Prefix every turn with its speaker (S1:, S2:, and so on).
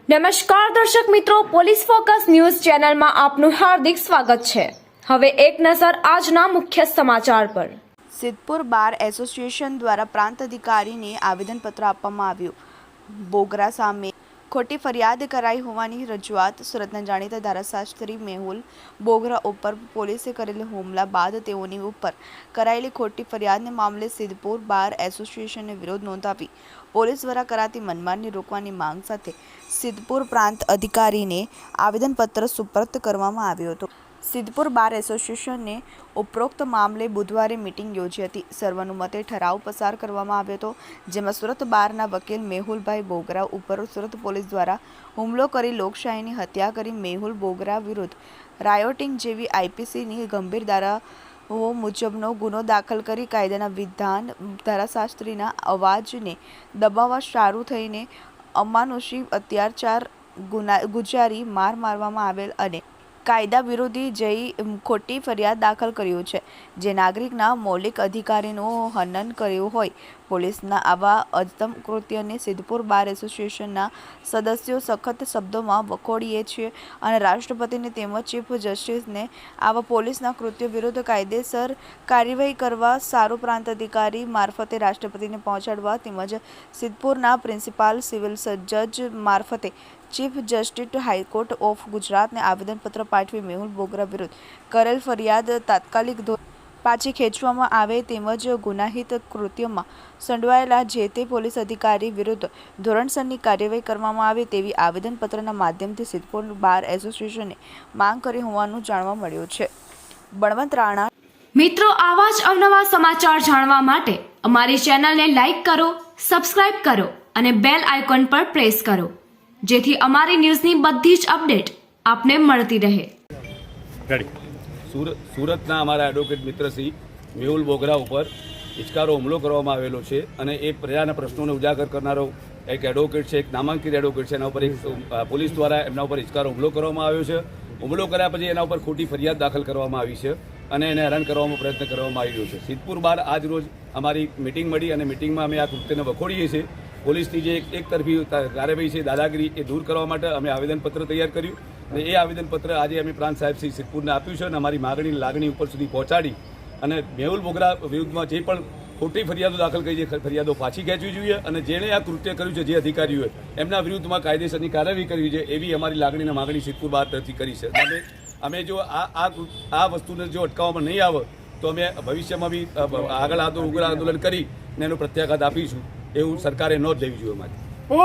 S1: નમસ્કાર દર્શક મિત્રો, પોલીસ ફોકસ ન્યૂઝ ચેનલમાં આપનું હાર્દિક સ્વાગત છે। હવે એક નજર આજના મુખ્ય સમાચાર પર।
S2: સિદ્ધપુર બાર એસોસિએશન દ્વારા પ્રાંત અધિકારીને આવેદનપત્ર આપવામાં આવ્યું। બોગરા સામે ખોટી ફરિયાદ કરાઈ હોવાની રજૂઆત। સુરતના જાણીતા ધારાશાસ્ત્રી મેહુલ બોગરા ઉપર પોલીસે કરેલ હુમલા બાદ તેઓની ઉપર કરાયેલી ખોટી ફરિયાદને મામલે સિદ્ધપુર બાર એસોસિએશને વિરોધ નોંધાવી પોલીસ દ્વારા કરાતી મનમાની રોકવાની માંગ સાથે સિદ્ધપુર પ્રાંત અધિકારીને આવેદનપત્ર સુપરત કરવામાં આવ્યું હતું। સિદ્ધપુર બાર એસોસિએશને ઉપરોક્ત મામલે બુધવારે મીટિંગ યોજી હતી। સર્વાનુમતે ઠરાવ પસાર કરવામાં આવ્યો હતો, જેમાં સુરત બારના વકીલ મેહુલભાઈ બોગરા ઉપર સુરત પોલીસ દ્વારા હુમલો કરી લોકશાહીની હત્યા કરી મેહુલ બોગરા વિરુદ્ધ રાયોટિંગ જેવી આઈપીસીની ગંભીર ધારાઓ મુજબનો ગુનો દાખલ કરી કાયદાના વિધાન ધારાશાસ્ત્રીના અવાજને દબાવવા શરૂ થઈને અમાનુષી અત્યાચાર ગુજારી મારવામાં આવેલ અને કાયદા વિરોધી જઈ ખોટી ફરિયાદ દાખલ કર્યું છે, જે નાગરિકના મૌલિક અધિકારીનું હનન કર્યું હોય। પોલીસના આવા અધમ કૃત્યને સિદ્ધપુર બાર એસોસિએશનના સદસ્યો સખત શબ્દોમાં વખોડીએ છીએ અને રાષ્ટ્રપતિને તેમજ ચીફ જસ્ટિસને આવા પોલીસના કૃત્યો વિરુદ્ધ કાયદેસર કાર્યવાહી કરવા સારું પ્રાંત અધિકારી મારફતે રાષ્ટ્રપતિને પહોંચાડવા તેમજ સિદ્ધપુરના પ્રિન્સિપાલ સિવિલ જજ મારફતે ચીફ જસ્ટિસ હાઈકોર્ટ ઓફ ગુજરાતને આવેદનપત્ર પાઠવી મેહુલ બોગરા વિરુદ્ધ કરેલ ફરિયાદ તાત્કાલિક પાછી ખેંચવામાં આવે તેમજ ગુનાહિત કૃત્યોમાં સંડોવાયેલા જે તે પોલીસ અધિકારી વિરુદ્ધ ધોરણસરની કાર્યવાહી કરવામાં આવે તેવી આવેદનપત્રના માધ્યમથી સિદ્ધપુર બાર એસોસિએશને માંગ કરી હોવાનું જાણવા મળ્યું છે। બળવંત રાણા।
S1: મિત્રો, આવા જ અવનવા સમાચાર જાણવા માટે અમારી ચેનલને લાઈક કરો, સબસ્ક્રાઇબ કરો અને બેલ આઇકોન પર પ્રેસ કરો, જેથી અમારી ન્યૂઝની બધી જ અપડેટ આપને મળતી રહે।
S3: સુરતના અમારા એડવોકેટ મિત્ર શ્રી મેહુલ બોગરા ઉપર ઇચકારો હુમલો કરવામાં આવેલો છે અને એ પ્રજાના પ્રશ્નોને ઉજાગર કરનારો એક એડવોકેટ છે, એક નામાંકિત એડવોકેટ છે। એના ઉપર એક પોલીસ દ્વારા એમના ઉપર ઇચકારો હુમલો કરવામાં આવ્યો છે। હુમલો કર્યા પછી એના ઉપર ખોટી ફરિયાદ દાખલ કરવામાં આવી છે અને એને હેરાન કરવાનો પ્રયત્ન કરવામાં આવી રહ્યો છે। સિદ્ધપુર બાર આજ રોજ અમારી મિટિંગ મળી અને મિટિંગમાં અમે આ કૃત્યને વખોડીએ છીએ। પોલીસની જે એક તરફી કાર્યવાહી છે, દાદાગીરી, એ દૂર કરવા માટે અમે આવેદનપત્ર તૈયાર કર્યું અને એ આવેદનપત્ર આજે અમે પ્રાંત સાહેબ શ્રી સિદ્ધપુરને આપ્યું છે અને અમારી માગણી લાગણી ઉપર સુધી પહોંચાડી અને મેહુલ બોગરા વિરુદ્ધમાં જે પણ ખોટી ફરિયાદો દાખલ કરી છે, ફરિયાદો પાછી ખેંચવી જોઈએ અને જેણે આ કૃત્ય કર્યું છે, જે અધિકારીઓએ એમના વિરુદ્ધમાં કાયદેસરની કાર્યવાહી કરવી છે, એવી અમારી લાગણીને માગણી સિદ્ધપુર બાર તરફથી કરી છે। અમે જો આ વસ્તુને જો અટકાવવામાં નહીં આવે તો અમે ભવિષ્યમાં બી આગળ ઉગ્ર આંદોલન કરીને એનો પ્રત્યાઘાત આપીશું, એવું સરકારે નોંધ લેવી જોઈએ અમારી।